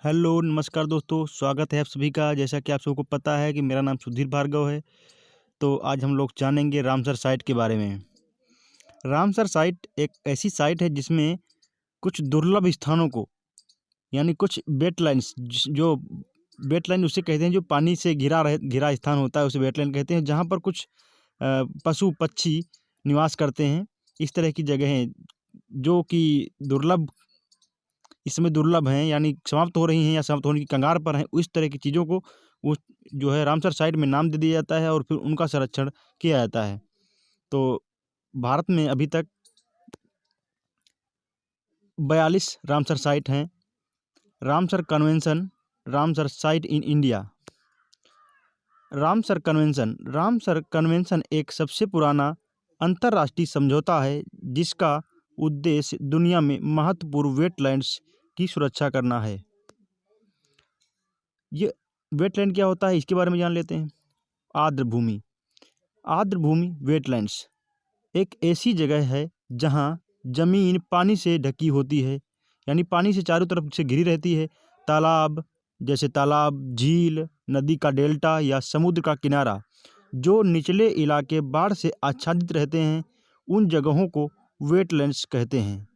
Hello, नमस्कार दोस्तों, स्वागत है आप सभी का। जैसा कि आप सबको पता है कि मेरा नाम सुधीर भार्गव है। तो आज हम लोग जानेंगे रामसर साइट के बारे में। रामसर साइट एक ऐसी साइट है जिसमें कुछ दुर्लभ स्थानों को, यानी कुछ वेटलैंड्स, जो वेटलैंड उसे कहते हैं जो पानी से घिरा स्थान होता है, उसे वेटलैंड कहते हैं। जहाँ पर कुछ पशु पक्षी निवास करते हैं। इस तरह की जगहें जो कि दुर्लभ इस समय दुर्लभ हैं, यानी समाप्त हो रही हैं या समाप्त होने की कगार पर हैं, उस तरह की चीज़ों को उस जो है रामसर साइट में नाम दे दिया जाता है और फिर उनका संरक्षण किया जाता है। तो भारत में अभी तक 42 रामसर साइट हैं। Ramsar site in India. Ramsar convention एक सबसे पुराना अंतर्राष्ट्रीय समझौता है जिसका उद्देश्य दुनिया में महत्वपूर्ण वेटलैंड्स की सुरक्षा करना है। ये वेटलैंड क्या होता है, इसके बारे में जान लेते हैं। आर्द्र भूमि वेटलैंड्स एक ऐसी जगह है जहाँ जमीन पानी से ढकी होती है, यानी पानी से चारों तरफ से घिरी रहती है। तालाब, झील, नदी का डेल्टा या समुद्र का किनारा, जो निचले इलाके बाढ़ से आच्छादित रहते हैं, उन जगहों को वेटलैंड्स कहते हैं।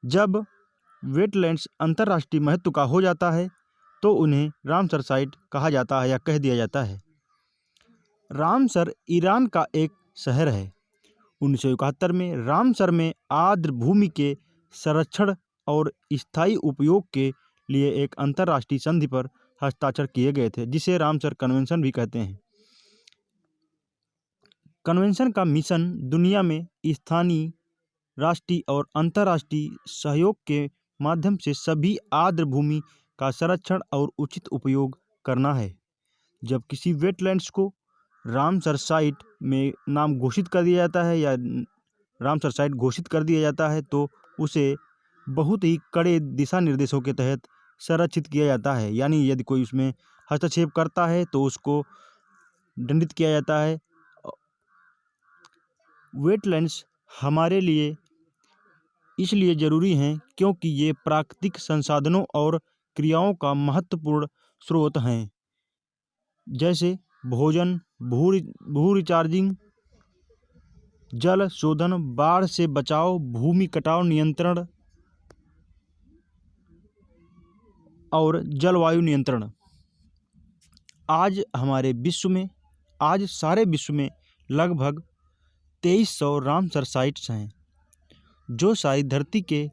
जब वेटलैंड्स अंतर्राष्ट्रीय महत्व का हो जाता है तो उन्हें रामसर साइट कहा जाता है या कह दिया जाता है। रामसर ईरान का एक शहर है। 1971 में रामसर में आर्द्र भूमि के संरक्षण और स्थायी उपयोग के लिए एक अंतर्राष्ट्रीय संधि पर हस्ताक्षर किए गए थे, जिसे रामसर कन्वेंशन भी कहते हैं। कन्वेंशन का मिशन दुनिया में स्थानीय, राष्ट्रीय और अंतर्राष्ट्रीय सहयोग के माध्यम से सभी आर्द्र भूमि का संरक्षण और उचित उपयोग करना है। जब किसी वेटलैंड्स को रामसर साइट में नाम घोषित कर दिया जाता है या रामसर साइट घोषित कर दिया जाता है तो उसे बहुत ही कड़े दिशा निर्देशों के तहत संरक्षित किया जाता है। यानी यदि कोई उसमें हस्तक्षेप करता है तो उसको दंडित किया जाता है। वेटलैंड्स हमारे लिए इसलिए ज़रूरी हैं क्योंकि ये प्राकृतिक संसाधनों और क्रियाओं का महत्वपूर्ण स्रोत हैं, जैसे भोजन, भू रिचार्जिंग, जल शोधन, बाढ़ से बचाव, भूमि कटाव नियंत्रण और जलवायु नियंत्रण। आज सारे विश्व में लगभग 2300 रामसर साइट्स हैं, जो सारी धरती के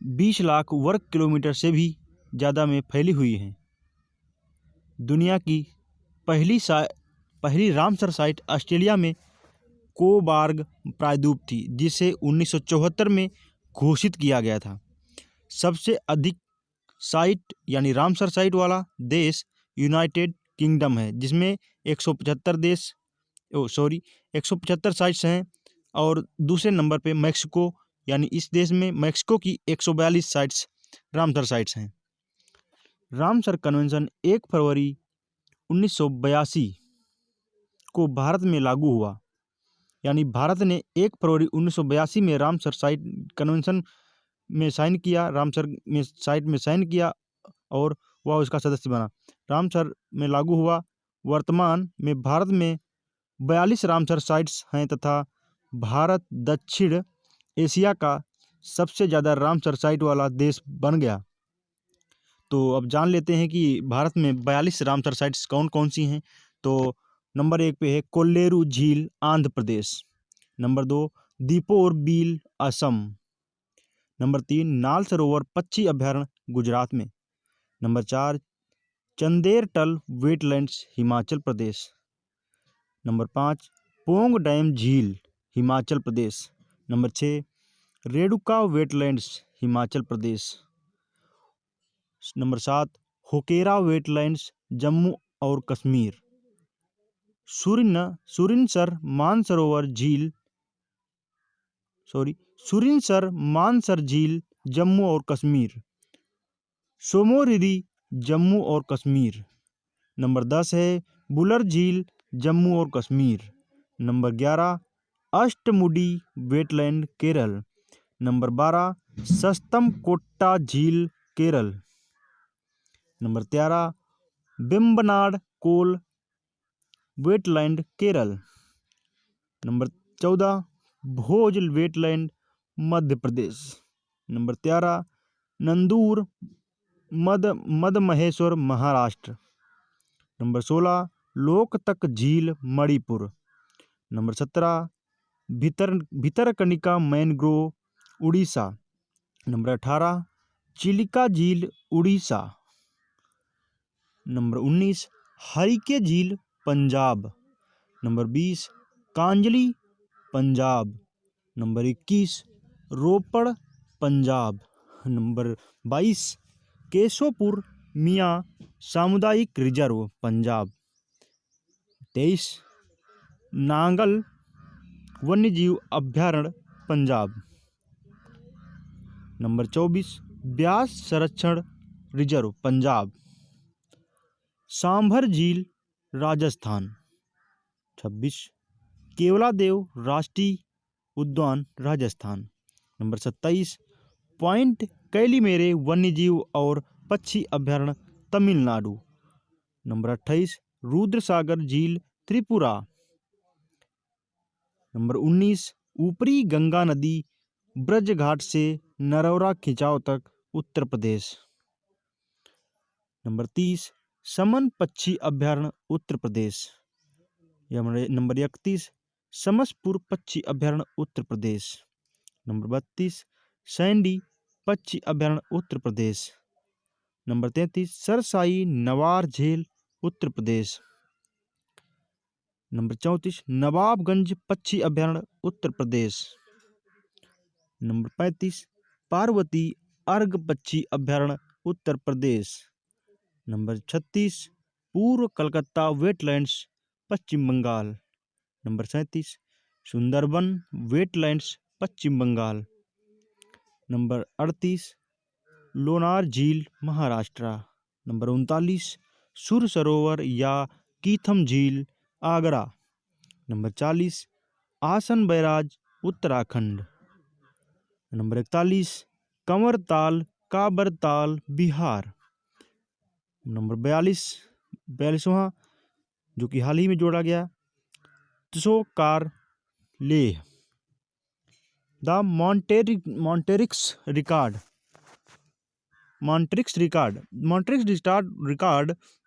20 लाख वर्ग किलोमीटर से भी ज़्यादा में फैली हुई हैं। दुनिया की पहली रामसर साइट ऑस्ट्रेलिया में कोबार्ग प्रायद्वीप थी, जिसे 1974 में घोषित किया गया था। सबसे अधिक साइट यानी रामसर साइट वाला देश यूनाइटेड किंगडम है, जिसमें 175 साइट्स हैं। और दूसरे नंबर पे मैक्सिको, यानी इस देश में मैक्सिको की 142 साइट्स रामसर साइट्स हैं। रामसर कन्वेंशन 1 फरवरी 1982 को भारत में लागू हुआ, यानी भारत ने 1 फरवरी 1982 में रामसर साइट कन्वेंशन में साइन किया, साइट में साइन किया और वह उसका सदस्य बना। रामसर में लागू हुआ। वर्तमान में भारत में 42 रामसर साइट्स हैं तथा भारत दक्षिण एशिया का सबसे ज़्यादा रामसर साइट वाला देश बन गया। तो अब जान लेते हैं कि भारत में 42 रामसर साइट्स कौन कौन सी हैं। तो नंबर 1 पे है कोल्लेरू झील, आंध्र प्रदेश। नंबर 2 दीपोर बील, असम। नंबर 3 नाल सरोवर पक्षी अभयारण्य, गुजरात में। Number 4 चंदेरटल wetlands, Himachal Pradesh. Number 5 Pong dam झील, Himachal Pradesh. Number 6 Renuka wetlands, Himachal Pradesh. Number 7 Hokera wetlands, Jammu और कश्मीर। सुरिनसर मानसर झील, जम्मू और कश्मीर। सोमोरिरी, जम्मू और कश्मीर। नंबर 10 है बुलर झील, जम्मू और Kashmir. Number 11 Ashtamudi wetland, Kerala. Number 12 सस्तम कोट्टा झील, केरल। नंबर 13 वेम्बनाड कोल वेटलैंड केरल। नंबर 14 भोज वेटलैंड मध्य प्रदेश। नंबर 13 नंदूर मद महेश्वर महाराष्ट्र। नंबर 16 लोकतक झील Manipur. Number 17 Bhitarkanika mangrove Orissa. Number 18 Chilika झील उड़ीसा। नंबर 19 हरिके झील पंजाब। नंबर 20 कांजली पंजाब। नंबर 21 रोपड़ पंजाब। नंबर 22 केशोपुर मियाँ सामुदायिक रिजर्व पंजाब। 23 नांगल वन्यजीव अभयारण्य पंजाब। नंबर 24 ब्यास संरक्षण रिजर्व पंजाब। सांभर झील राजस्थान। 26 केवलादेव राष्ट्रीय उद्यान राजस्थान। नंबर 27 पॉइंट कैलीमेरे वन्यजीव और पक्षी अभयारण्य तमिलनाडु। नंबर 28 रुद्रसागर झील त्रिपुरा। नंबर 19 ऊपरी गंगा नदी ब्रजघाट से नरौरा खिंचाव तक उत्तर प्रदेश। नंबर 30 समन पक्षी अभयारण्य उत्तर प्रदेश। नंबर 31 समसपुर पक्षी अभयारण्य उत्तर प्रदेश। नंबर 32 सैंडी पक्षी अभयारण्य Uttar Pradesh. Number 33 cerci noir झील उत्तर प्रदेश। नंबर 34 नवाबगंज पक्षी अभयारण्य उत्तर प्रदेश। नंबर 35 पार्वती अर्ग पक्षी अभयारण्य उत्तर प्रदेश। नंबर 36 पूर्व कलकत्ता वेटलैंड्स पश्चिम बंगाल। नंबर 37 सुंदरबन वेटलैंड्स पश्चिम बंगाल। नंबर 38 लोनार झील महाराष्ट्र। नंबर 39 सुर सरोवर या कीथम झील Agra. Number 40 Asan barrage Uttarakhand. Number 41 Kanwartal Kabartal Bihar. Number 42वां जो कि हाल ही में जोड़ा गया Tsokar Leh. The Montreux record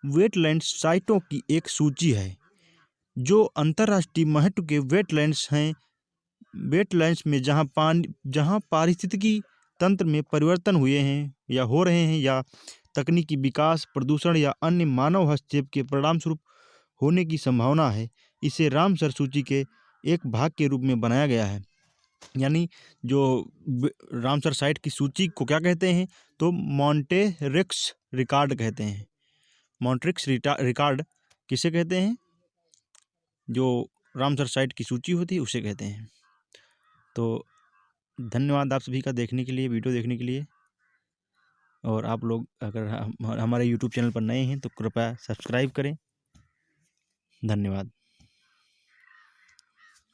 wetland साइटों की एक सूची है जो अंतर्राष्ट्रीय महत्व के वेटलैंड्स हैं। वेटलैंड्स में जहां पारिस्थितिकी तंत्र में परिवर्तन हुए हैं या हो रहे हैं या तकनीकी विकास प्रदूषण या अन्य मानव हस्तक्षेप के परिणामस्वरूप होने की संभावना है, इसे रामसर सूची के एक भाग के रूप में बनाया गया है। यानी जो रामसर साइट की सूची को क्या कहते हैं तो मॉन्टेरिक्स रिकॉर्ड कहते हैं। मॉन्टेरिक्स रिकॉर्ड किसे कहते हैं? जो रामसर साइट की सूची होती है उसे कहते हैं। तो धन्यवाद आप सभी का देखने के लिए, वीडियो देखने के लिए। और आप लोग अगर हमारे YouTube चैनल पर नए हैं तो कृपया सब्सक्राइब करें। धन्यवाद।